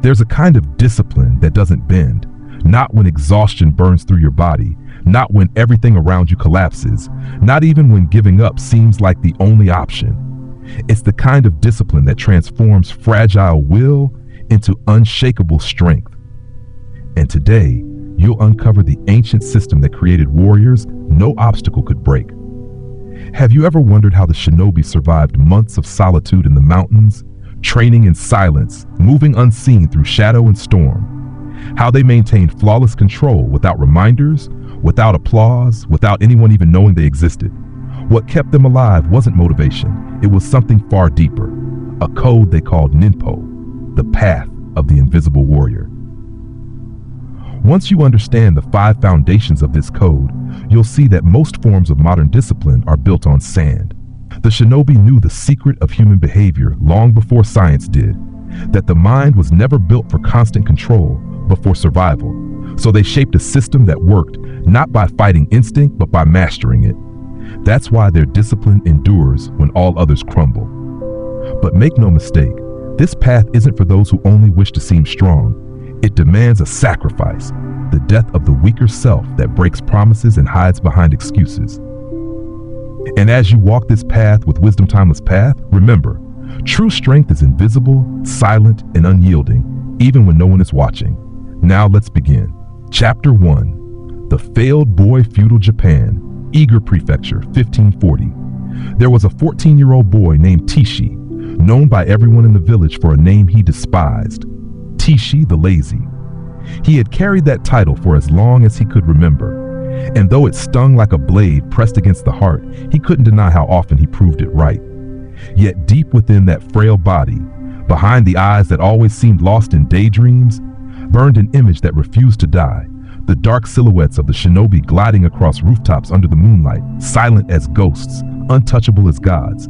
There's a kind of discipline that doesn't bend, not when exhaustion burns through your body, not when everything around you collapses, not even when giving up seems like the only option. It's the kind of discipline that transforms fragile will into unshakable strength. And today, you'll uncover the ancient system that created warriors no obstacle could break. Have you ever wondered how the Shinobi survived months of solitude in the mountains, training in silence, moving unseen through shadow and storm? How they maintained flawless control without reminders, without applause, without anyone even knowing they existed? What kept them alive wasn't motivation, it was something far deeper, a code they called Ninpo, the path of the invisible warrior. Once you understand the 5 foundations of this code, you'll see that most forms of modern discipline are built on sand. The Shinobi knew the secret of human behavior long before science did, that the mind was never built for constant control, but for survival. So they shaped a system that worked, not by fighting instinct, but by mastering it. That's why their discipline endures when all others crumble. But make no mistake, this path isn't for those who only wish to seem strong. It demands a sacrifice, the death of the weaker self that breaks promises and hides behind excuses. And as you walk this path with Wisdom Timeless Path, remember, true strength is invisible, silent, and unyielding, even when no one is watching. Now let's begin. Chapter 1. The Failed Boy Feudal Japan, Eager Prefecture, 1540. There was a 14-year-old boy named Teeshi, known by everyone in the village for a name he despised, Teeshi the Lazy. He had carried that title for as long as he could remember, and though it stung like a blade pressed against the heart, he couldn't deny how often he proved it right. Yet deep within that frail body, behind the eyes that always seemed lost in daydreams, burned an image that refused to die, the dark silhouettes of the Shinobi gliding across rooftops under the moonlight, silent as ghosts, untouchable as gods.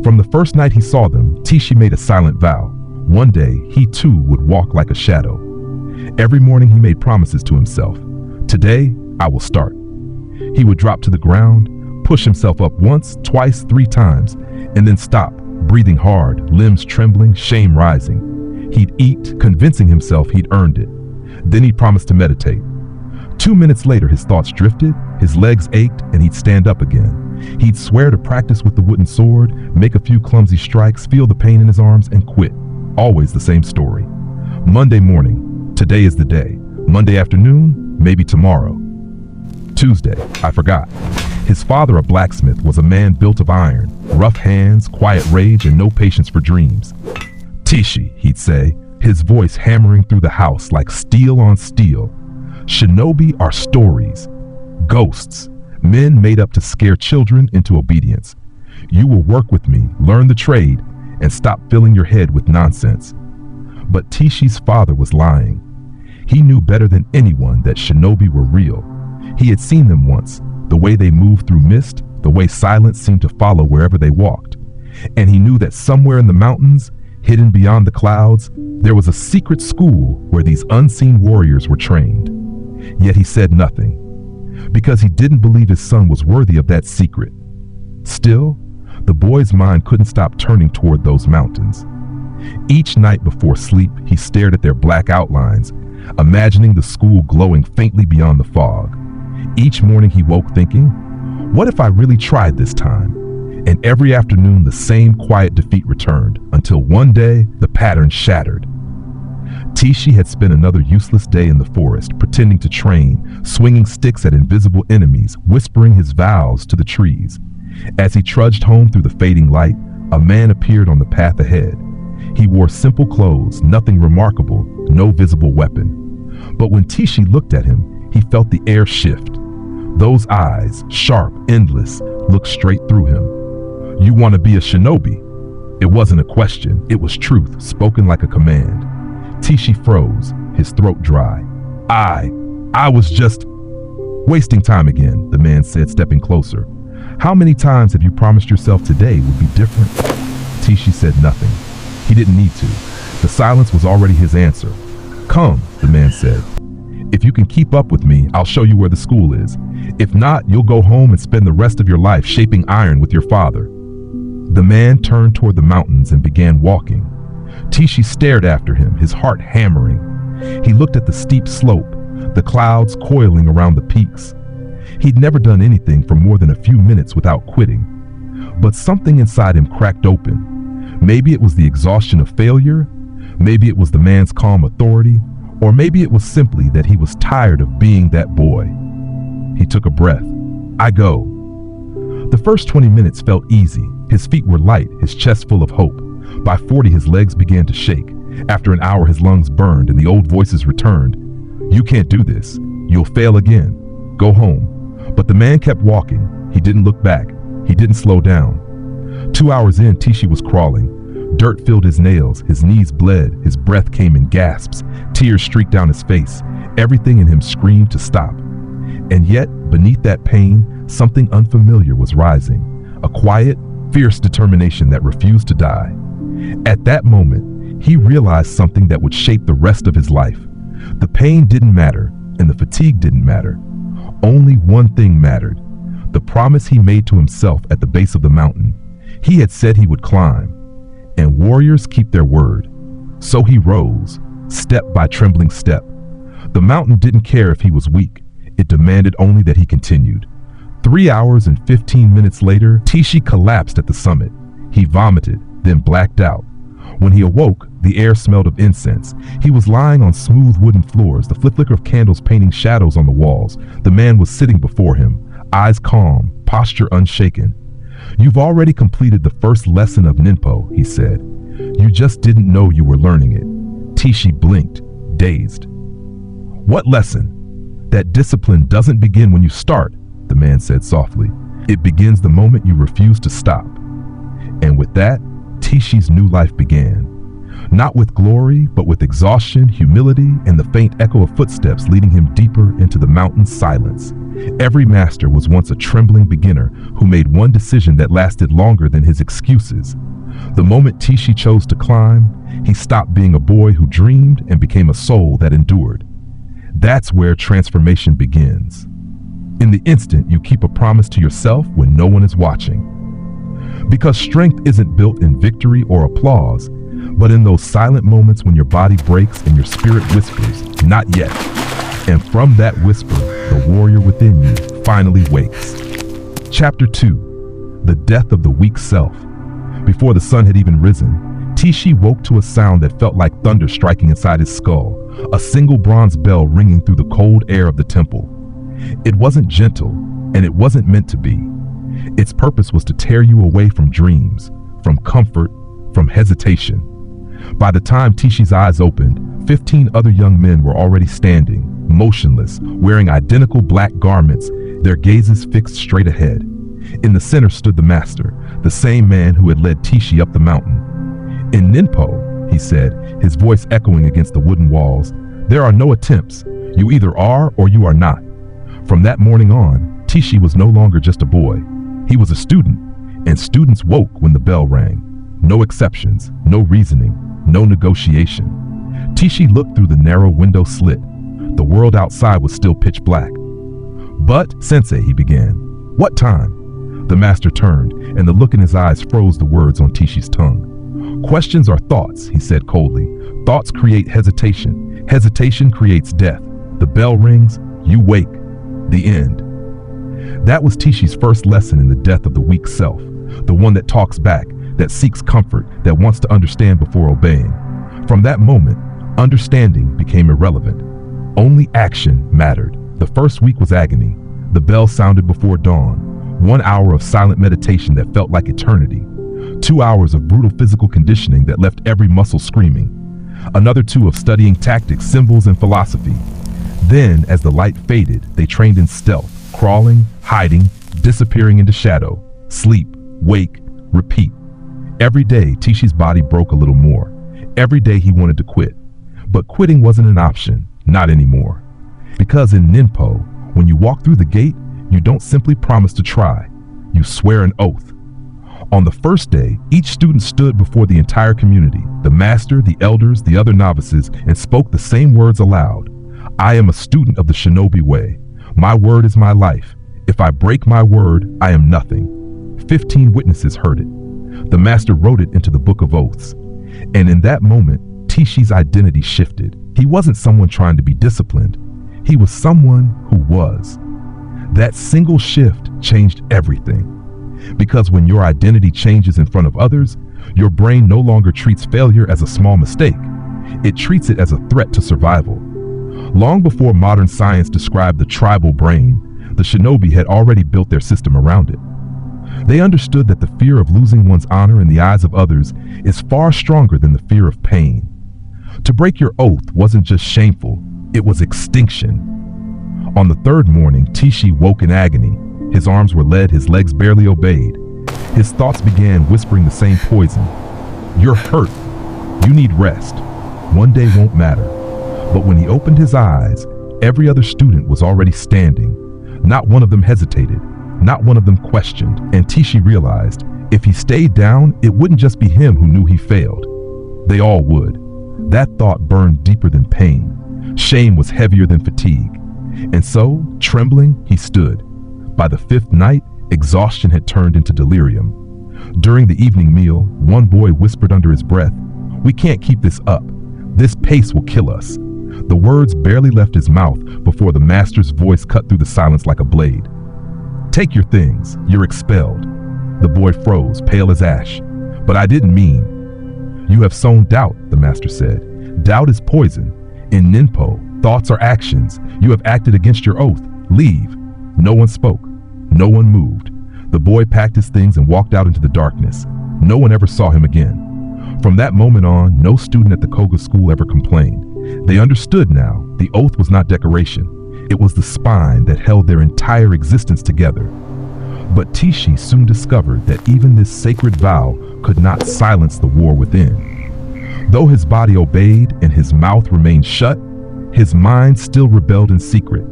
From the first night he saw them, Teeshi made a silent vow. One day, he too would walk like a shadow. Every morning he made promises to himself. Today, I will start. He would drop to the ground, push himself up once, twice, 3 times, and then stop, breathing hard, limbs trembling, shame rising. He'd eat, convincing himself he'd earned it. Then he'd promise to meditate. 2 minutes later, his thoughts drifted, his legs ached, and he'd stand up again. He'd swear to practice with the wooden sword, make a few clumsy strikes, feel the pain in his arms, and quit. Always the same story. Monday morning, today is the day. Monday afternoon, maybe tomorrow. Tuesday, I forgot. His father, a blacksmith, was a man built of iron, rough hands, quiet rage, and no patience for dreams. Teeshi, he'd say, his voice hammering through the house like steel on steel. Shinobi are stories, ghosts, men made up to scare children into obedience. You will work with me, learn the trade, and stop filling your head with nonsense. But Teeshi's father was lying. He knew better than anyone that Shinobi were real. He had seen them once, the way they moved through mist, the way silence seemed to follow wherever they walked. And he knew that somewhere in the mountains, hidden beyond the clouds, there was a secret school where these unseen warriors were trained. Yet he said nothing, because he didn't believe his son was worthy of that secret. Still, the boy's mind couldn't stop turning toward those mountains. Each night before sleep, he stared at their black outlines, imagining the school glowing faintly beyond the fog. Each morning he woke thinking, what if I really tried this time? And every afternoon the same quiet defeat returned, until one day the pattern shattered. Teeshi had spent another useless day in the forest, pretending to train, swinging sticks at invisible enemies, whispering his vows to the trees. As he trudged home through the fading light, a man appeared on the path ahead. He wore simple clothes, nothing remarkable, no visible weapon. But when Teeshi looked at him, he felt the air shift. Those eyes, sharp, endless, looked straight through him. You want to be a Shinobi? It wasn't a question, it was truth, spoken like a command. Teeshi froze, his throat dry. I was just wasting time again, the man said, stepping closer. How many times have you promised yourself today would be different? Teeshi said nothing. He didn't need to. The silence was already his answer. Come, the man said. If you can keep up with me, I'll show you where the school is. If not, you'll go home and spend the rest of your life shaping iron with your father. The man turned toward the mountains and began walking. Teeshi stared after him, his heart hammering. He looked at the steep slope, the clouds coiling around the peaks. He'd never done anything for more than a few minutes without quitting. But something inside him cracked open. Maybe it was the exhaustion of failure, maybe it was the man's calm authority, or maybe it was simply that he was tired of being that boy. He took a breath. I go. The first 20 minutes felt easy. His feet were light, his chest full of hope. By 40, his legs began to shake. After an hour, his lungs burned and the old voices returned. You can't do this. You'll fail again. Go home. But the man kept walking. He didn't look back. He didn't slow down. 2 hours in, Teeshi was crawling. Dirt filled his nails. His knees bled. His breath came in gasps. Tears streaked down his face. Everything in him screamed to stop. And yet, beneath that pain, something unfamiliar was rising. A quiet, fierce determination that refused to die. At that moment, he realized something that would shape the rest of his life. The pain didn't matter, and the fatigue didn't matter. Only one thing mattered. The promise he made to himself at the base of the mountain. He had said he would climb, and warriors keep their word. So he rose, step by trembling step. The mountain didn't care if he was weak. It demanded only that he continued. 3 hours and 15 minutes later, Teeshi collapsed at the summit. He vomited, then blacked out. When he awoke, the air smelled of incense. He was lying on smooth wooden floors, the flicker of candles painting shadows on the walls. The man was sitting before him, eyes calm, posture unshaken. You've already completed the first lesson of Ninpo, he said. You just didn't know you were learning it. Teeshi blinked, dazed. What lesson? That discipline doesn't begin when you start, the man said softly. It begins the moment you refuse to stop. And with that, Teeshi's new life began. Not with glory, but with exhaustion, humility, and the faint echo of footsteps leading him deeper into the mountain's silence. Every master was once a trembling beginner who made one decision that lasted longer than his excuses. The moment Teeshi chose to climb, he stopped being a boy who dreamed and became a soul that endured. That's where transformation begins. In the instant you keep a promise to yourself when no one is watching. Because strength isn't built in victory or applause, but in those silent moments when your body breaks and your spirit whispers, not yet. And from that whisper, the warrior within you finally wakes. Chapter 2. The Death of the Weak Self. Before the sun had even risen, Teeshi woke to a sound that felt like thunder striking inside his skull, a single bronze bell ringing through the cold air of the temple. It wasn't gentle, and it wasn't meant to be. Its purpose was to tear you away from dreams, from comfort, from hesitation. By the time Teeshi's eyes opened, 15 other young men were already standing, motionless, wearing identical black garments, their gazes fixed straight ahead. In the center stood the master, the same man who had led Teeshi up the mountain. In Ninpo, he said, his voice echoing against the wooden walls, there are no attempts. You either are or you are not. From that morning on, Teeshi was no longer just a boy. He was a student, and students woke when the bell rang. No exceptions, no reasoning, no negotiation. Teeshi looked through the narrow window slit. The world outside was still pitch black. But, Sensei, he began. What time? The master turned, and the look in his eyes froze the words on Teeshi's tongue. Questions are thoughts, he said coldly. Thoughts create hesitation. Hesitation creates death. The bell rings, you wake. The end. That was Teeshi's first lesson in the death of the weak self, the one that talks back, that seeks comfort, that wants to understand before obeying. From that moment, understanding became irrelevant. Only action mattered. The first week was agony. The bell sounded before dawn. 1 hour of silent meditation that felt like eternity. 2 hours of brutal physical conditioning that left every muscle screaming. Another 2 of studying tactics, symbols, and philosophy. Then, as the light faded, they trained in stealth, crawling, hiding, disappearing into shadow, sleep, wake, repeat. Every day, Teeshi's body broke a little more. Every day he wanted to quit. But quitting wasn't an option, not anymore. Because in Ninpo, when you walk through the gate, you don't simply promise to try. You swear an oath. On the first day, each student stood before the entire community, the master, the elders, the other novices, and spoke the same words aloud. I am a student of the Shinobi way. My word is my life. If I break my word, I am nothing. 15 witnesses heard it. The master wrote it into the book of oaths. And in that moment, Teeshi's identity shifted. He wasn't someone trying to be disciplined. He was someone who was. That single shift changed everything. Because when your identity changes in front of others, your brain no longer treats failure as a small mistake. It treats it as a threat to survival. Long before modern science described the tribal brain, the Shinobi had already built their system around it. They understood that the fear of losing one's honor in the eyes of others is far stronger than the fear of pain. To break your oath wasn't just shameful, it was extinction. On the third morning, Teeshi woke in agony. His arms were lead, his legs barely obeyed. His thoughts began whispering the same poison. You're hurt. You need rest. One day won't matter. But when he opened his eyes, every other student was already standing. Not one of them hesitated. Not one of them questioned. And Teeshi realized if he stayed down, it wouldn't just be him who knew he failed. They all would. That thought burned deeper than pain. Shame was heavier than fatigue. And so, trembling, he stood. By the fifth night, exhaustion had turned into delirium. During the evening meal, one boy whispered under his breath, "We can't keep this up. This pace will kill us." The words barely left his mouth before the master's voice cut through the silence like a blade. "Take your things. You're expelled." The boy froze, pale as ash. "But I didn't mean." "You have sown doubt," the master said. "Doubt is poison. In Ninpo, thoughts are actions. You have acted against your oath. Leave." No one spoke. No one moved. The boy packed his things and walked out into the darkness. No one ever saw him again. From that moment on, no student at the Koga school ever complained. They understood now, the oath was not decoration. It was the spine that held their entire existence together. But Teeshi soon discovered that even this sacred vow could not silence the war within. Though his body obeyed and his mouth remained shut, his mind still rebelled in secret,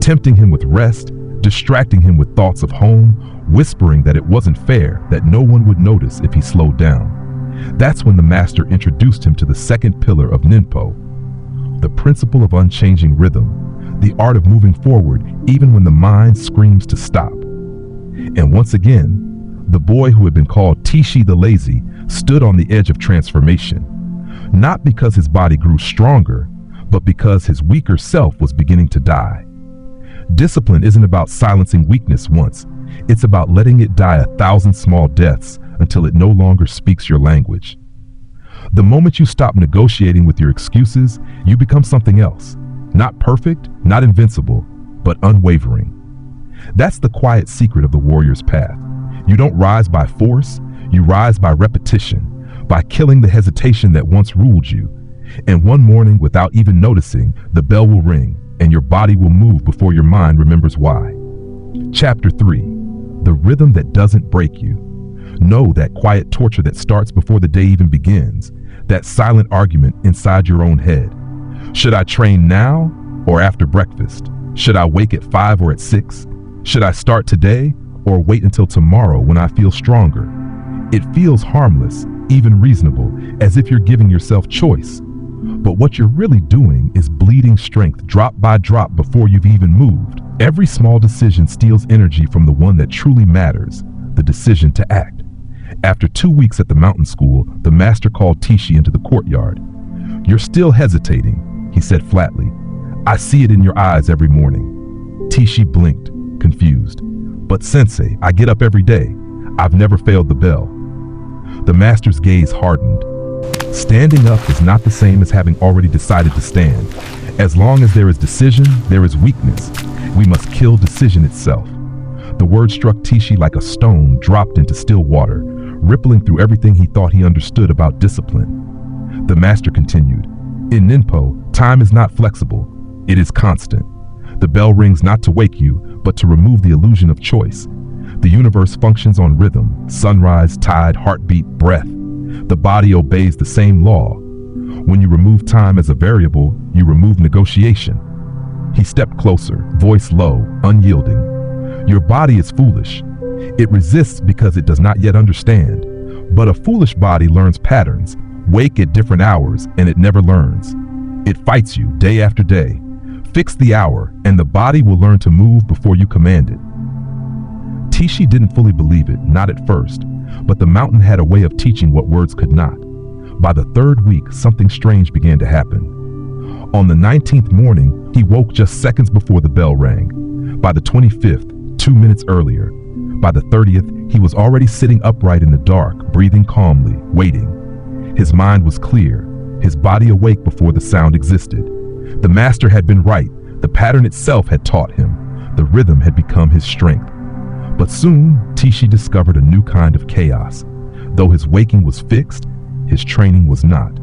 tempting him with rest, distracting him with thoughts of home, whispering that it wasn't fair, that no one would notice if he slowed down. That's when the master introduced him to the second pillar of Ninpo, the principle of unchanging rhythm, the art of moving forward even when the mind screams to stop. And once again, the boy who had been called Teeshi the Lazy stood on the edge of transformation, not because his body grew stronger, but because his weaker self was beginning to die. Discipline isn't about silencing weakness once. It's about letting it die 1,000 small deaths until it no longer speaks your language. The moment you stop negotiating with your excuses, you become something else. Not perfect, not invincible, but unwavering. That's the quiet secret of the warrior's path. You don't rise by force, you rise by repetition, by killing the hesitation that once ruled you. And one morning, without even noticing, the bell will ring, and your body will move before your mind remembers why. Chapter 3. The rhythm that doesn't break you. Know that quiet torture that starts before the day even begins, that silent argument inside your own head. Should I train now or after breakfast? Should I wake at 5 or at 6? Should I start today or wait until tomorrow when I feel stronger? It feels harmless, even reasonable, as if you're giving yourself choice. But what you're really doing is bleeding strength drop by drop before you've even moved. Every small decision steals energy from the one that truly matters, the decision to act. After 2 weeks at the mountain school, the master called Teeshi into the courtyard. "You're still hesitating," he said flatly. "I see it in your eyes every morning." Teeshi blinked, confused. "But sensei, I get up every day. I've never failed the bell." The master's gaze hardened. Standing up is not the same as having already decided to stand. As long as there is decision, there is weakness. We must kill decision itself. The word struck Teeshi like a stone dropped into still water, rippling through everything he thought he understood about discipline. The master continued, "In Ninpo, time is not flexible. It is constant. The bell rings not to wake you, but to remove the illusion of choice. The universe functions on rhythm, sunrise, tide, heartbeat, breath. The body obeys the same law. When you remove time as a variable, you remove negotiation." He stepped closer, voice low, unyielding. "Your body is foolish. It resists because it does not yet understand. But a foolish body learns patterns, wake at different hours, and it never learns. It fights you day after day. Fix the hour, and the body will learn to move before you command it." Teeshi didn't fully believe it, not at first, but the mountain had a way of teaching what words could not. By the third week, something strange began to happen. On the 19th morning, he woke just seconds before the bell rang. By the 25th, 2 minutes earlier. By the 30th, he was already sitting upright in the dark, breathing calmly, waiting. His mind was clear, his body awake before the sound existed. The master had been right. The pattern itself had taught him. The rhythm had become his strength. But soon, Teeshi discovered a new kind of chaos. Though his waking was fixed, his training was not.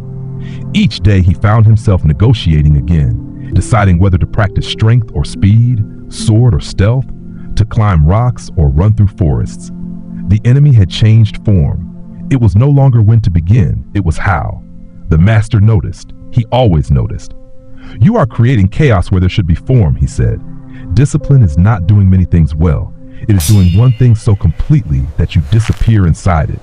Each day he found himself negotiating again, deciding whether to practice strength or speed, sword or stealth, to climb rocks or run through forests. The enemy had changed form. It was no longer when to begin, it was how. The master noticed. He always noticed. "You are creating chaos where there should be form," he said. "Discipline is not doing many things well. It is doing one thing so completely that you disappear inside it."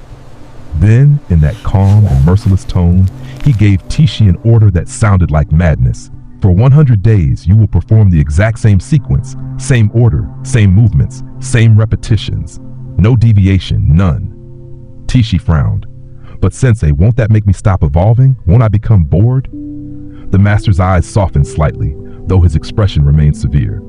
Then, in that calm and merciless tone, he gave Teeshi an order that sounded like madness. "For 100 days, you will perform the exact same sequence, same order, same movements, same repetitions. No deviation, none." Teeshi frowned. "But Sensei, won't that make me stop evolving? Won't I become bored?" The master's eyes softened slightly, though his expression remained severe.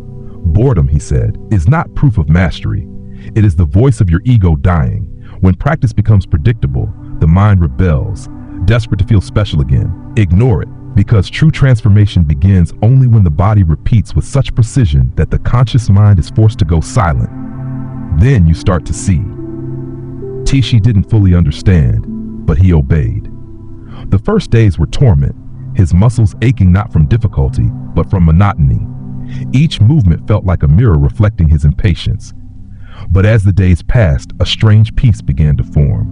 "Boredom," he said, "is not proof of mastery. It is the voice of your ego dying. When practice becomes predictable, the mind rebels, desperate to feel special again. Ignore it, because true transformation begins only when the body repeats with such precision that the conscious mind is forced to go silent. Then you start to see." Teeshi didn't fully understand, but he obeyed. The first days were torment, his muscles aching not from difficulty, but from monotony. Each movement felt like a mirror reflecting his impatience. But as the days passed, a strange peace began to form.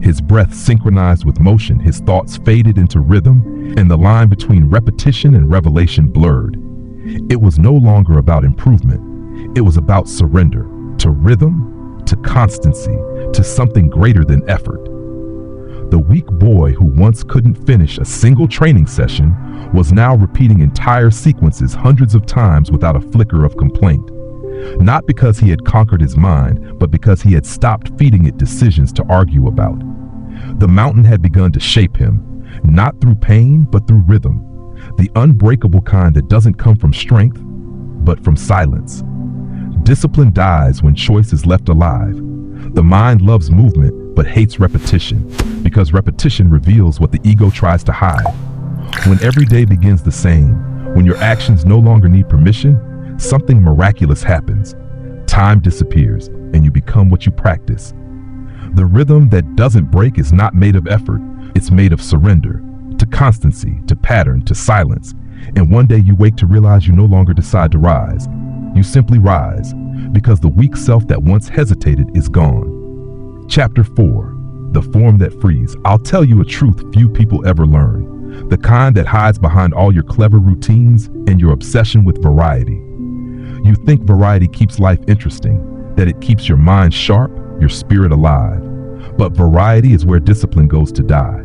His breath synchronized with motion, his thoughts faded into rhythm, and the line between repetition and revelation blurred. It was no longer about improvement. It was about surrender, to rhythm, to constancy, to something greater than effort. The weak boy who once couldn't finish a single training session was now repeating entire sequences hundreds of times without a flicker of complaint. Not because he had conquered his mind, but because he had stopped feeding it decisions to argue about. The mountain had begun to shape him, not through pain, but through rhythm. The unbreakable kind that doesn't come from strength, but from silence. Discipline dies when choice is left alive. The mind loves movement, but hates repetition, because repetition reveals what the ego tries to hide. When every day begins the same, when your actions no longer need permission, something miraculous happens. Time disappears, and you become what you practice. The rhythm that doesn't break is not made of effort, it's made of surrender, to constancy, to pattern, to silence. And one day you wake to realize you no longer decide to rise. You simply rise, because the weak self that once hesitated is gone. Chapter 4, The Form That Frees. I'll tell you a truth few people ever learn. The kind that hides behind all your clever routines and your obsession with variety. You think variety keeps life interesting, that it keeps your mind sharp, your spirit alive. But variety is where discipline goes to die.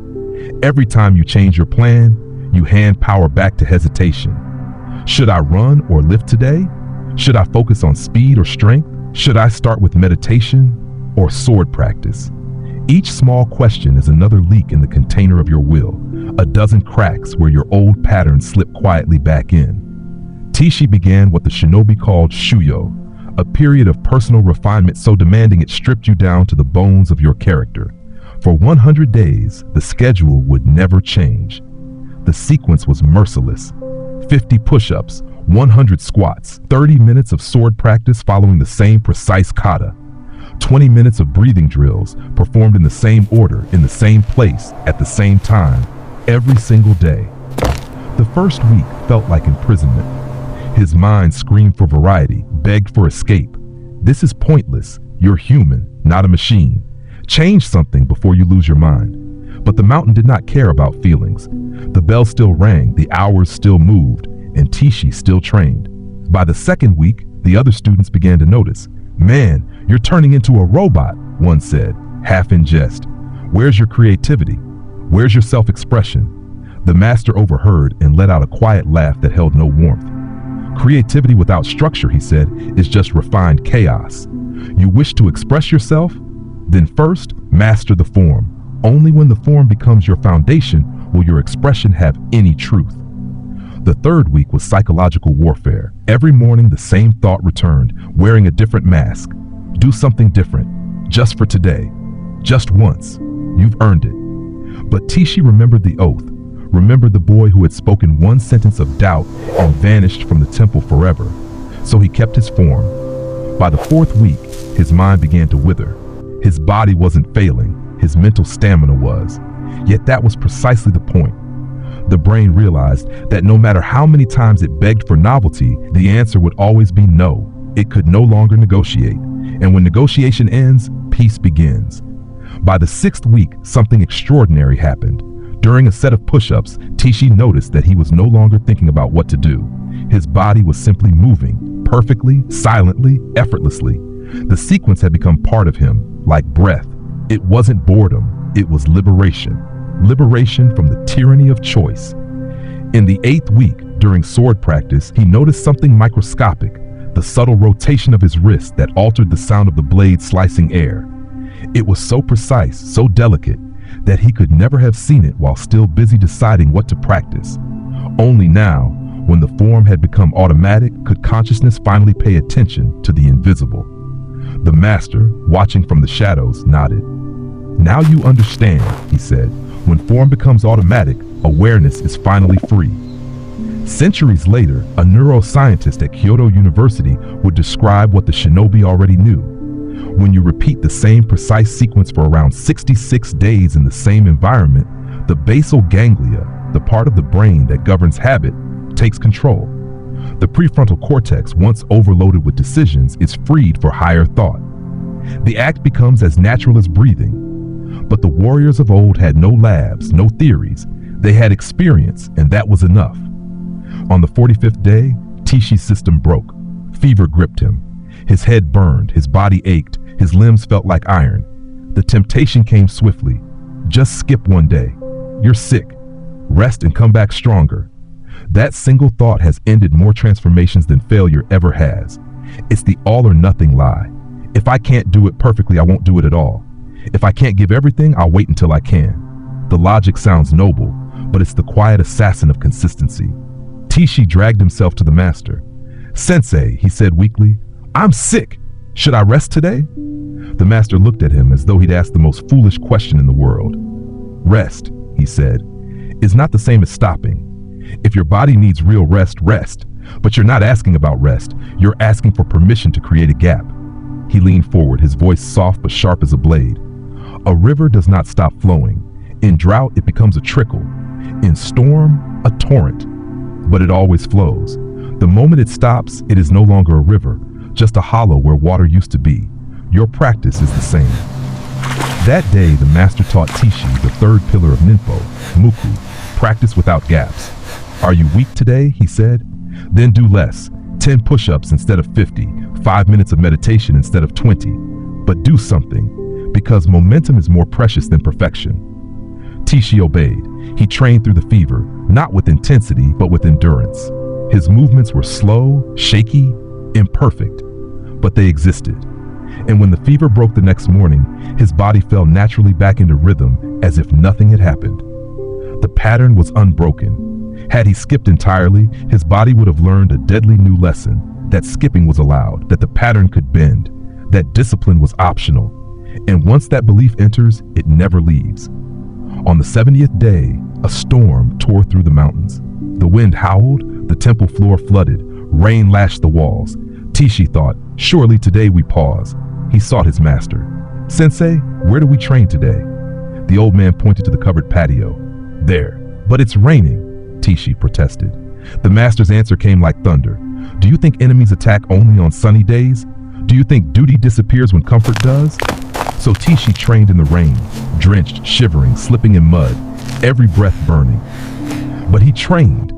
Every time you change your plan, you hand power back to hesitation. Should I run or lift today? Should I focus on speed or strength? Should I start with meditation or sword practice? Each small question is another leak in the container of your will, a dozen cracks where your old patterns slip quietly back in. Teeshi began what the Shinobi called Shuyō, a period of personal refinement so demanding it stripped you down to the bones of your character. For 100 days, the schedule would never change. The sequence was merciless. 50 push-ups, 100 squats, 30 minutes of sword practice following the same precise kata, 20 minutes of breathing drills performed in the same order, in the same place, at the same time, every single day. The first week felt like imprisonment. His mind screamed for variety, begged for escape. This is pointless. You're human, not a machine. Change something before you lose your mind. But the mountain did not care about feelings. The bell still rang, the hours still moved, and Teeshi still trained. By the second week, the other students began to notice. "Man, you're turning into a robot," one said, half in jest. "Where's your creativity? Where's your self-expression?" The master overheard and let out a quiet laugh that held no warmth. "Creativity without structure," he said, "is just refined chaos. You wish to express yourself? Then first, master the form. Only when the form becomes your foundation will your expression have any truth. The third week was psychological warfare. Every morning the same thought returned, wearing a different mask. Do something different, just for today, just once. You've earned it. But Teeshi remembered the oath, remembered the boy who had spoken one sentence of doubt and vanished from the temple forever. So he kept his form. By the fourth week, his mind began to wither. His body wasn't failing, his mental stamina was. Yet that was precisely the point. The brain realized that no matter how many times it begged for novelty, the answer would always be no. It could no longer negotiate. And when negotiation ends, peace begins. By the sixth week, something extraordinary happened. During a set of push-ups, Teeshi noticed that he was no longer thinking about what to do. His body was simply moving, perfectly, silently, effortlessly. The sequence had become part of him, like breath. It wasn't boredom, it was liberation. Liberation from the tyranny of choice. In the 8th week, during sword practice, he noticed something microscopic, the subtle rotation of his wrist that altered the sound of the blade slicing air. It was so precise, so delicate, that he could never have seen it while still busy deciding what to practice. Only now, when the form had become automatic, could consciousness finally pay attention to the invisible. The master, watching from the shadows, nodded. "Now you understand," he said. "When form becomes automatic, awareness is finally free." Centuries later, a neuroscientist at Kyoto University would describe what the Shinobi already knew. When you repeat the same precise sequence for around 66 days in the same environment, the basal ganglia, the part of the brain that governs habit, takes control. The prefrontal cortex, once overloaded with decisions, is freed for higher thought. The act becomes as natural as breathing. But the warriors of old had no labs, no theories. They had experience, and that was enough. On the 45th day, Teeshi's system broke. Fever gripped him. His head burned, his body ached, his limbs felt like iron. The temptation came swiftly. Just skip one day. You're sick. Rest and come back stronger. That single thought has ended more transformations than failure ever has. It's the all or nothing lie. If I can't do it perfectly, I won't do it at all. If I can't give everything, I'll wait until I can. The logic sounds noble, but it's the quiet assassin of consistency. Teeshi dragged himself to the master. "Sensei," he said weakly, "I'm sick. Should I rest today?" The master looked at him as though he'd asked the most foolish question in the world. "Rest," he said, "is not the same as stopping. If your body needs real rest, rest. But you're not asking about rest. You're asking for permission to create a gap." He leaned forward, his voice soft but sharp as a blade. "A river does not stop flowing. In drought, it becomes a trickle. In storm, a torrent. But it always flows. The moment it stops, it is no longer a river, just a hollow where water used to be. Your practice is the same." That day, the master taught Teeshi the third pillar of Ninpo, Muku, practice without gaps. "Are you weak today?" he said. "Then do less. 10 push-ups instead of 50, 5 minutes of meditation instead of 20. But do something, because momentum is more precious than perfection." Teeshi obeyed. He trained through the fever, not with intensity, but with endurance. His movements were slow, shaky, imperfect, but they existed. And when the fever broke the next morning, his body fell naturally back into rhythm as if nothing had happened. The pattern was unbroken. Had he skipped entirely, his body would have learned a deadly new lesson, that skipping was allowed, that the pattern could bend, that discipline was optional. And once that belief enters, it never leaves. On the 70th day, a storm tore through the mountains. The wind howled, the temple floor flooded, rain lashed the walls. Teeshi thought, surely today we pause. He sought his master. "Sensei, where do we train today?" The old man pointed to the covered patio. "There." "But it's raining," Teeshi protested. The master's answer came like thunder. "Do you think enemies attack only on sunny days? Do you think duty disappears when comfort does?" So Teeshi trained in the rain, drenched, shivering, slipping in mud, every breath burning. But he trained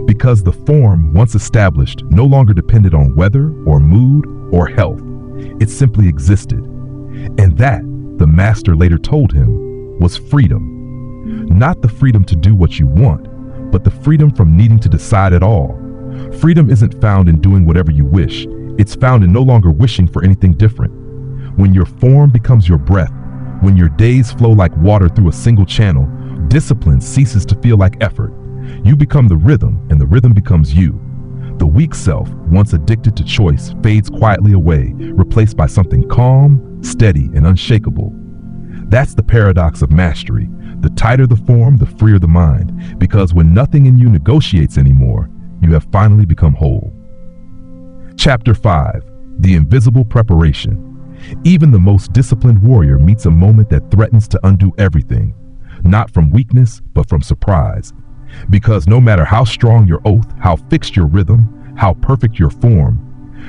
because the form, once established, no longer depended on weather or mood or health. It simply existed. And that, the master later told him, was freedom. Not the freedom to do what you want, but the freedom from needing to decide at all. Freedom isn't found in doing whatever you wish. It's found in no longer wishing for anything different. When your form becomes your breath, When your days flow like water through a single channel, discipline ceases to feel like effort. You become the rhythm, and the rhythm becomes you. The weak self, once addicted to choice, fades quietly away, replaced by something calm, steady, and unshakable. That's the paradox of mastery. The tighter the form, the freer the mind, because when nothing in you negotiates anymore, you have finally become whole. Chapter 5. The Invisible Preparation. Even the most disciplined warrior meets a moment that threatens to undo everything, not from weakness, but from surprise. Because no matter how strong your oath, how fixed your rhythm, how perfect your form,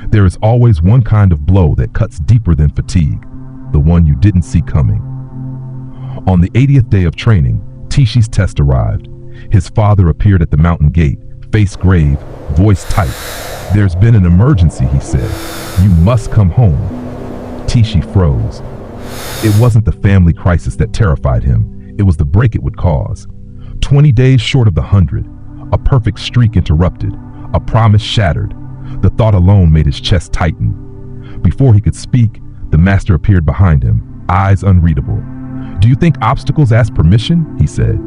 there is always one kind of blow that cuts deeper than fatigue, the one you didn't see coming. On the 80th day of training, Teeshi's test arrived. His father appeared at the mountain gate, face grave, voice tight. "There's been an emergency," he said. "You must come home." Teeshi froze. It wasn't the family crisis that terrified him, it was the break it would cause. 20 days short of the 100, a perfect streak interrupted, a promise shattered. The thought alone made his chest tighten. Before he could speak, the master appeared behind him, eyes unreadable. "Do you think obstacles ask permission?" he said.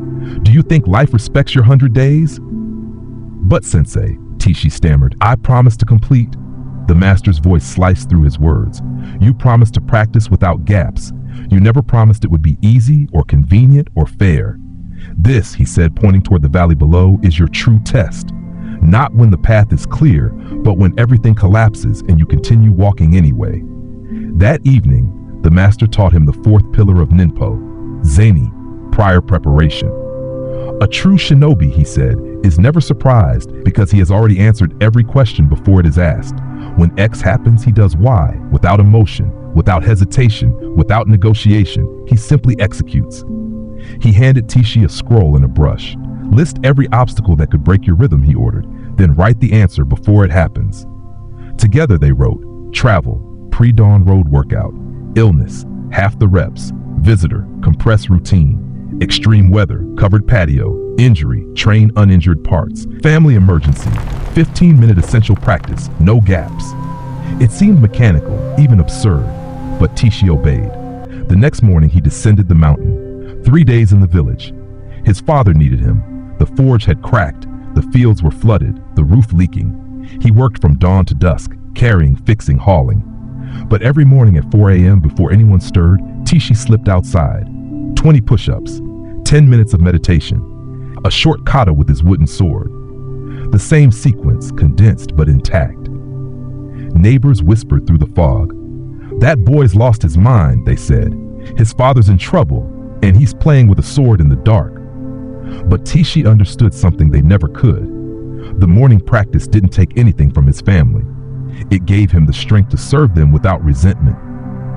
"Do you think life respects your 100 days?" "But sensei," Teeshi stammered, "I promised to complete." The master's voice sliced through his words. "You promised to practice without gaps. You never promised it would be easy or convenient or fair. This," he said, pointing toward the valley below, "is your true test. Not when the path is clear, but when everything collapses and you continue walking anyway." That evening, the master taught him the fourth pillar of Ninpo, Zeni, prior preparation. A true shinobi, he said, is never surprised because he has already answered every question before it is asked. When X happens, he does Y, without emotion, without hesitation, without negotiation. He simply executes. He handed Teeshi a scroll and a brush. "List every obstacle that could break your rhythm," he ordered, "then write the answer before it happens." Together they wrote: travel, pre-dawn road workout; illness, half the reps; visitor, compressed routine; extreme weather, covered patio; injury, train uninjured parts; family emergency, 15-minute essential practice, no gaps. It seemed mechanical, even absurd, but Teeshi obeyed. The next morning he descended the mountain. 3 days in the village. His father needed him. The forge had cracked, the fields were flooded, the roof leaking. He worked from dawn to dusk, carrying, fixing, hauling. But every morning at 4 a.m. before anyone stirred, Teeshi slipped outside. 20 push-ups, 10 minutes of meditation, a short kata with his wooden sword. The same sequence, condensed but intact. Neighbors whispered through the fog. "That boy's lost his mind," they said. "His father's in trouble, and he's playing with a sword in the dark." But Teeshi understood something they never could. The morning practice didn't take anything from his family. It gave him the strength to serve them without resentment.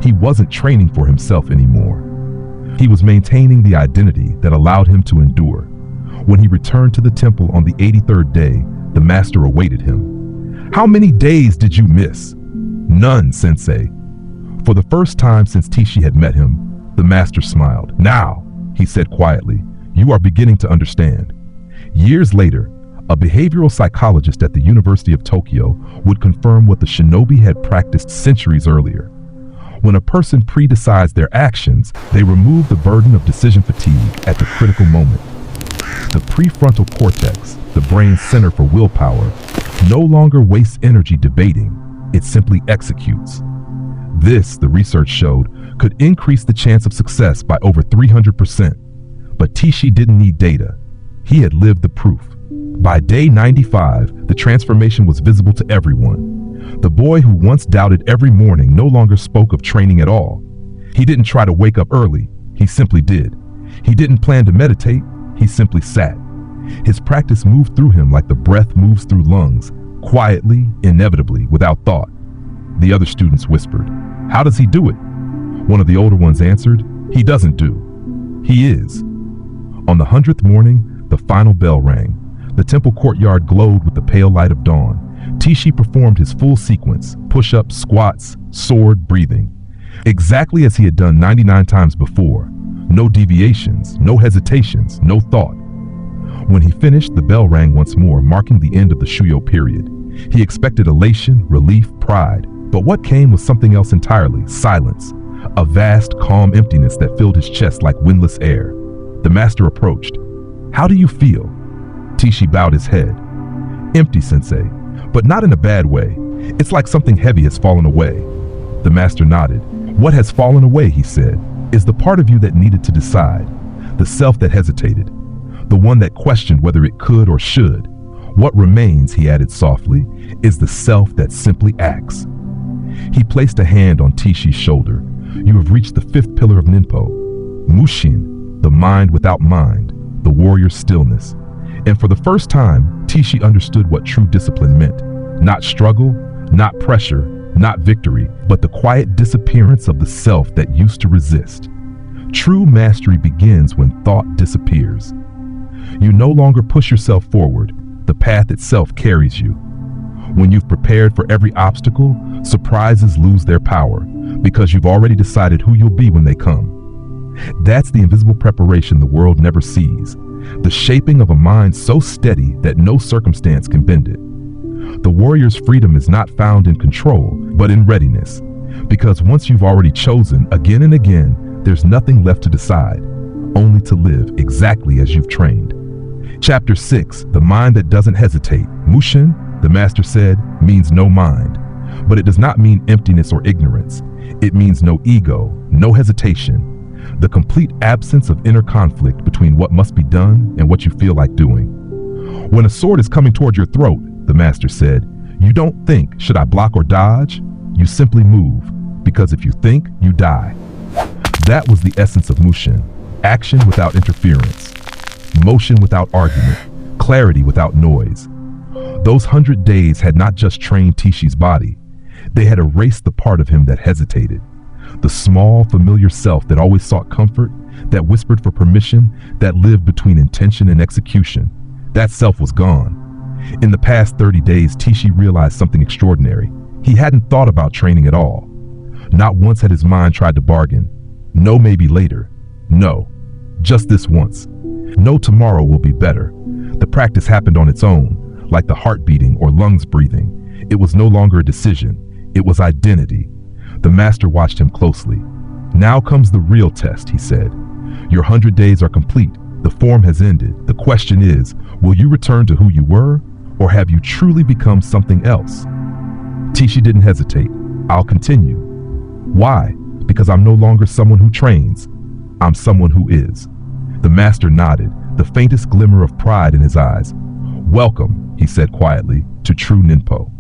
He wasn't training for himself anymore. He was maintaining the identity that allowed him to endure. When he returned to the temple on the 83rd day, the master awaited him. "How many days did you miss?" "None, sensei." For the first time since Teeshi had met him, the master smiled. "Now," he said quietly, "you are beginning to understand." Years later, a behavioral psychologist at the University of Tokyo would confirm what the shinobi had practiced centuries earlier. When a person pre-decides their actions, they remove the burden of decision fatigue at the critical moment. The prefrontal cortex, the brain's center for willpower, no longer wastes energy debating, it simply executes. This, the research showed, could increase the chance of success by over 300%. But Teeshi didn't need data. He had lived the proof. By day 95, the transformation was visible to everyone. The boy who once doubted every morning no longer spoke of training at all. He didn't try to wake up early, he simply did. He didn't plan to meditate, he simply sat. His practice moved through him like the breath moves through lungs, quietly, inevitably, without thought. The other students whispered, "How does he do it?" One of the older ones answered, "He doesn't do. He is." On the 100th morning, the final bell rang. The temple courtyard glowed with the pale light of dawn. Teeshi performed his full sequence, push-ups, squats, sword, breathing. Exactly as he had done 99 times before. No deviations, no hesitations, no thought. When he finished, the bell rang once more, marking the end of the Shuyō period. He expected elation, relief, pride. But what came was something else entirely: silence. a vast, calm emptiness that filled his chest like windless air. The master approached. "How do you feel?" Teeshi bowed his head. "Empty, sensei, but not in a bad way. It's like something heavy has fallen away." The master nodded. "What has fallen away," he said, "is the part of you that needed to decide, the self that hesitated, the one that questioned whether it could or should. What remains," he added softly, "is the self that simply acts." He placed a hand on Teeshi's shoulder. "You have reached the fifth pillar of Ninpo, Mushin, the mind without mind, the warrior's stillness." And for the first time, Teeshi understood what true discipline meant. Not struggle, not pressure, not victory, but the quiet disappearance of the self that used to resist. True mastery begins when thought disappears. You no longer push yourself forward, the path itself carries you. When you've prepared for every obstacle, surprises lose their power, because you've already decided who you'll be when they come. That's the invisible preparation the world never sees, the shaping of a mind so steady that no circumstance can bend it. The warrior's freedom is not found in control, but in readiness, because once you've already chosen again and again, there's nothing left to decide, only to live exactly as you've trained. Chapter 6, The Mind That Doesn't Hesitate. Mushin, the master said, means no mind, but it does not mean emptiness or ignorance. It means no ego, no hesitation, the complete absence of inner conflict between what must be done and what you feel like doing. When a sword is coming toward your throat, the master said, you don't think, should I block or dodge? You simply move, because if you think, you die. That was the essence of Mushin, action without interference, motion without argument, clarity without noise. Those 100 days had not just trained Teeshi's body, they had erased the part of him that hesitated. The small, familiar self that always sought comfort, that whispered for permission, that lived between intention and execution. That self was gone. In the past 30 days, Teeshi realized something extraordinary. He hadn't thought about training at all. Not once had his mind tried to bargain. No, maybe later. No, just this once. No, tomorrow will be better. The practice happened on its own, like the heart beating or lungs breathing. It was no longer a decision. It was identity. The master watched him closely. Now comes the real test, he said. Your 100 days are complete. The form has ended. The question is, will you return to who you were, or have you truly become something else? Teeshi didn't hesitate. I'll continue. Why? Because I'm no longer someone who trains. I'm someone who is. The master nodded, the faintest glimmer of pride in his eyes. Welcome, he said quietly, to true Ninpo.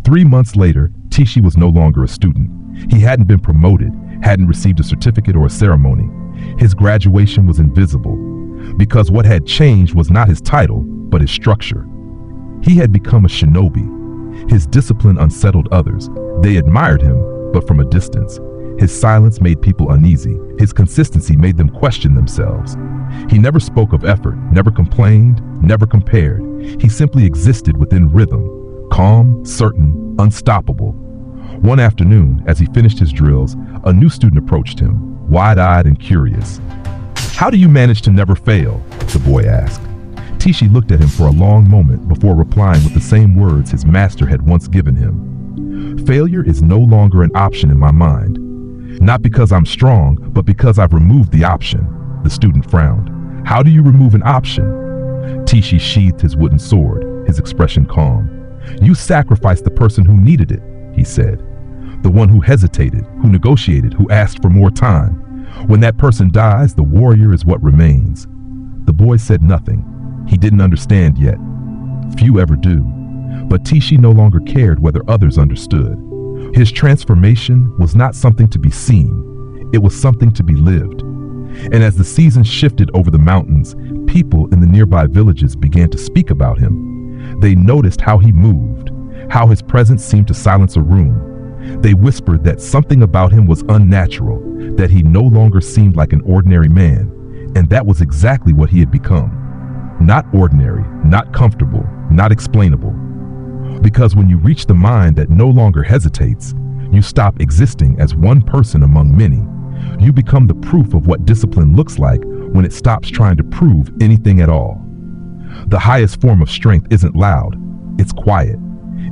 3 months later, Teeshi was no longer a student. He hadn't been promoted, hadn't received a certificate or a ceremony. His graduation was invisible, because what had changed was not his title, but his structure. He had become a shinobi. His discipline unsettled others. They admired him, but from a distance. His silence made people uneasy. His consistency made them question themselves. He never spoke of effort, never complained, never compared. He simply existed within rhythm, calm, certain, unstoppable. One afternoon, as he finished his drills, a new student approached him, wide-eyed and curious. How do you manage to never fail? The boy asked. Teeshi looked at him for a long moment before replying with the same words his master had once given him. Failure is no longer an option in my mind. Not because I'm strong, but because I've removed the option. The student frowned. How do you remove an option? Teeshi sheathed his wooden sword, his expression calm. You sacrificed the person who needed it, he said. The one who hesitated, who negotiated, who asked for more time. When that person dies, the warrior is what remains. The boy said nothing. He didn't understand yet. Few ever do. But Teeshi no longer cared whether others understood. His transformation was not something to be seen. It was something to be lived. And as the seasons shifted over the mountains, people in the nearby villages began to speak about him. They noticed how he moved, how his presence seemed to silence a room. They whispered that something about him was unnatural, that he no longer seemed like an ordinary man, and that was exactly what he had become. Not ordinary, not comfortable, not explainable. Because when you reach the mind that no longer hesitates, you stop existing as one person among many. You become the proof of what discipline looks like when it stops trying to prove anything at all. The highest form of strength isn't loud, it's quiet.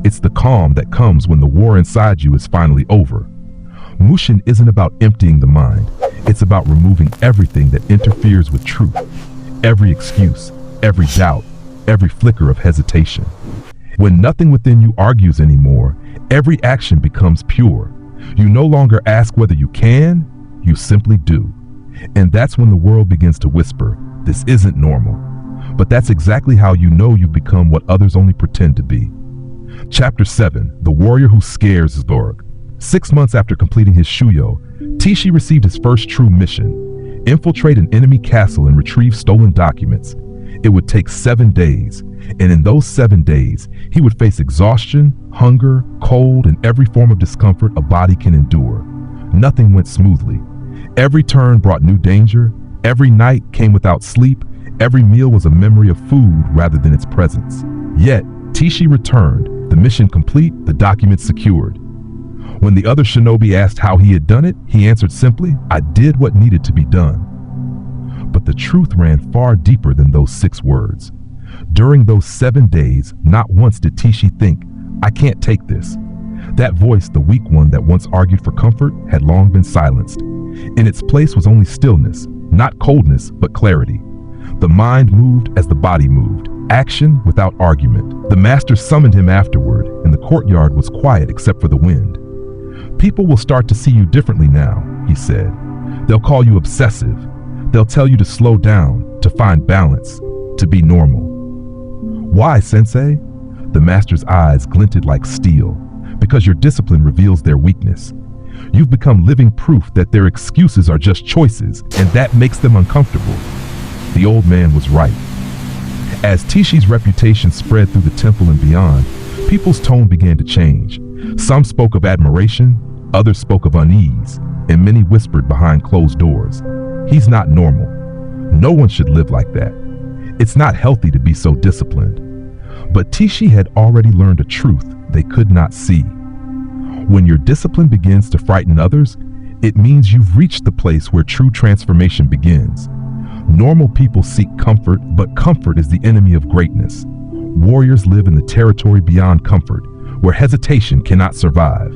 It's the calm that comes when the war inside you is finally over. Mushin isn't about emptying the mind. It's about removing everything that interferes with truth. Every excuse, every doubt, every flicker of hesitation. When nothing within you argues anymore, every action becomes pure. You no longer ask whether you can, you simply do. And that's when the world begins to whisper, this isn't normal. But that's exactly how you know you've become what others only pretend to be. Chapter 7, The Warrior Who Scares Zorg. 6 months after completing his Shuyō, Teeshi received his first true mission: infiltrate an enemy castle and retrieve stolen documents. It would take 7 days, and in those 7 days, he would face exhaustion, hunger, cold, and every form of discomfort a body can endure. Nothing went smoothly. Every turn brought new danger, every night came without sleep, every meal was a memory of food rather than its presence. Yet, Teeshi returned, the mission complete, the documents secured. When the other shinobi asked how he had done it, he answered simply, I did what needed to be done. But the truth ran far deeper than those 6 words. During those 7 days, not once did Teeshi think, I can't take this. That voice, the weak one that once argued for comfort, had long been silenced. In its place was only stillness, not coldness, but clarity. The mind moved as the body moved, action without argument. The master summoned him afterward, and the courtyard was quiet except for the wind. People will start to see you differently now, he said. They'll call you obsessive. They'll tell you to slow down, to find balance, to be normal. Why, sensei? The master's eyes glinted like steel. Because your discipline reveals their weakness. You've become living proof that their excuses are just choices, and that makes them uncomfortable. The old man was right. As Teeshi's reputation spread through the temple and beyond, people's tone began to change. Some spoke of admiration, others spoke of unease, and many whispered behind closed doors. He's not normal. No one should live like that. It's not healthy to be so disciplined. But Teeshi had already learned a truth they could not see. When your discipline begins to frighten others, it means you've reached the place where true transformation begins. Normal people seek comfort, but comfort is the enemy of greatness. Warriors live in the territory beyond comfort, where hesitation cannot survive.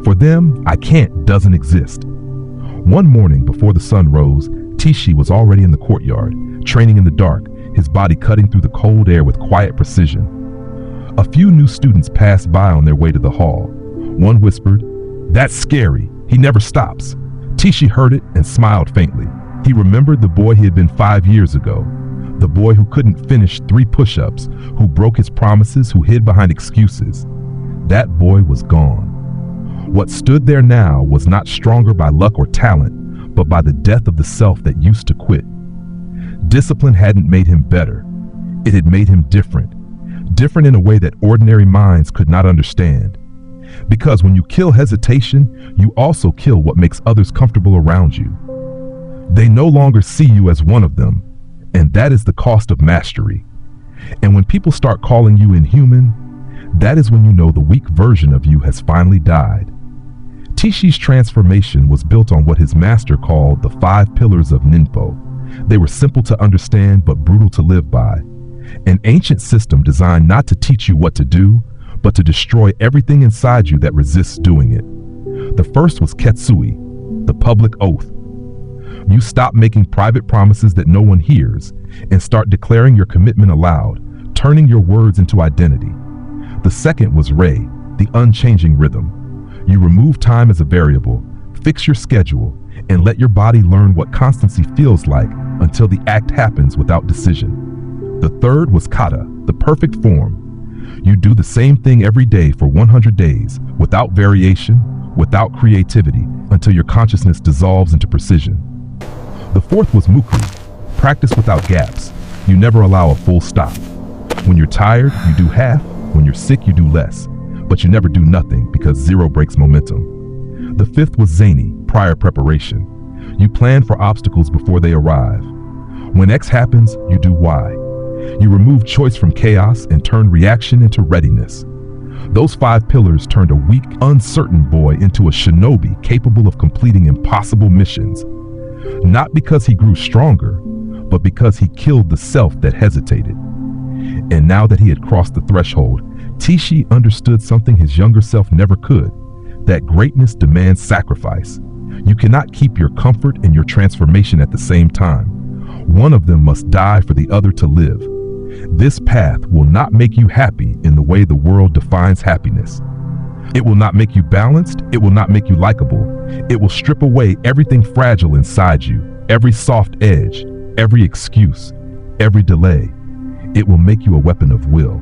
For them, I can't doesn't exist. One morning before the sun rose, Teeshi was already in the courtyard, training in the dark, his body cutting through the cold air with quiet precision. A few new students passed by on their way to the hall. One whispered, "That's scary. He never stops." Teeshi heard it and smiled faintly. He remembered the boy he had been 5 years ago. The boy who couldn't finish 3 push-ups, who broke his promises, who hid behind excuses. That boy was gone. What stood there now was not stronger by luck or talent, but by the death of the self that used to quit. Discipline hadn't made him better. It had made him different. Different in a way that ordinary minds could not understand. Because when you kill hesitation, you also kill what makes others comfortable around you. They no longer see you as one of them, and that is the cost of mastery. And when people start calling you inhuman, that is when you know the weak version of you has finally died. Teeshi's transformation was built on what his master called the 5 Pillars of Ninpo. They were simple to understand but brutal to live by. An ancient system designed not to teach you what to do, but to destroy everything inside you that resists doing it. The first was Ketsui, the public oath. You stop making private promises that no one hears and start declaring your commitment aloud, turning your words into identity. The second was Rei, the unchanging rhythm. You remove time as a variable, fix your schedule, and let your body learn what constancy feels like until the act happens without decision. The third was Kata, the perfect form. You do the same thing every day for 100 days, without variation, without creativity, until your consciousness dissolves into precision. The fourth was Mukri, practice without gaps. You never allow a full stop. When you're tired, you do half. When you're sick, you do less. But you never do nothing because zero breaks momentum. The fifth was Zany, prior preparation. You plan for obstacles before they arrive. When X happens, you do Y. You remove choice from chaos and turn reaction into readiness. Those 5 pillars turned a weak, uncertain boy into a shinobi capable of completing impossible missions. Not because he grew stronger, but because he killed the self that hesitated. And now that he had crossed the threshold, Teeshi understood something his younger self never could. that greatness demands sacrifice. You cannot keep your comfort and your transformation at the same time. One of them must die for the other to live. This path will not make you happy in the way the world defines happiness. It will not make you balanced. It will not make you likable. It will strip away everything fragile inside you, every soft edge, every excuse, every delay. It will make you a weapon of will.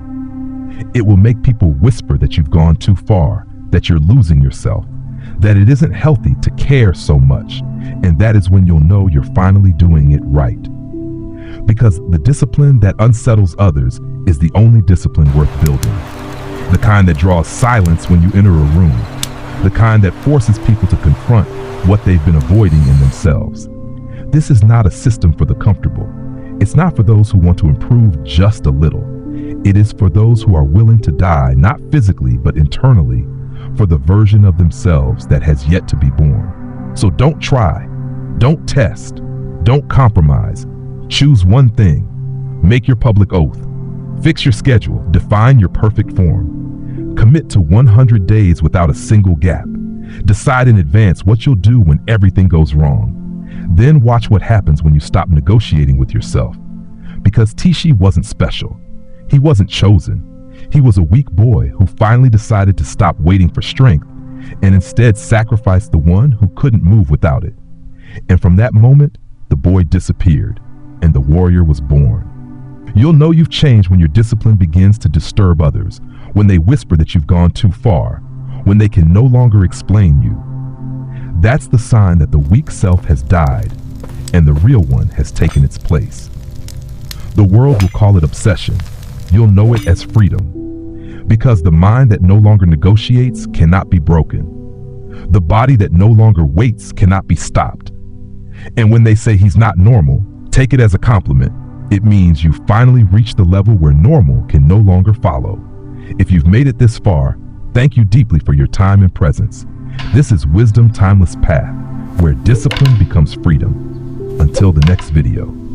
It will make people whisper that you've gone too far, that you're losing yourself, that it isn't healthy to care so much, and that is when you'll know you're finally doing it right. Because the discipline that unsettles others is the only discipline worth building. The kind that draws silence when you enter a room. The kind that forces people to confront what they've been avoiding in themselves. This is not a system for the comfortable. It's not for those who want to improve just a little. It is for those who are willing to die, not physically, but internally, for the version of themselves that has yet to be born. So don't try, don't test, don't compromise. Choose one thing. Make your public oath. Fix your schedule. Define your perfect form. Commit to 100 days without a single gap. Decide in advance what you'll do when everything goes wrong. Then watch what happens when you stop negotiating with yourself. Because Teeshi wasn't special. He wasn't chosen. He was a weak boy who finally decided to stop waiting for strength and instead sacrificed the one who couldn't move without it. And from that moment, the boy disappeared and the warrior was born. You'll know you've changed when your discipline begins to disturb others, when they whisper that you've gone too far, when they can no longer explain you. That's the sign that the weak self has died and the real one has taken its place. The world will call it obsession. You'll know it as freedom. Because the mind that no longer negotiates cannot be broken. The body that no longer waits cannot be stopped. And when they say he's not normal, take it as a compliment. It means you've finally reached the level where normal can no longer follow. If you've made it this far, thank you deeply for your time and presence. This is Wisdom Timeless Path, where discipline becomes freedom. Until the next video.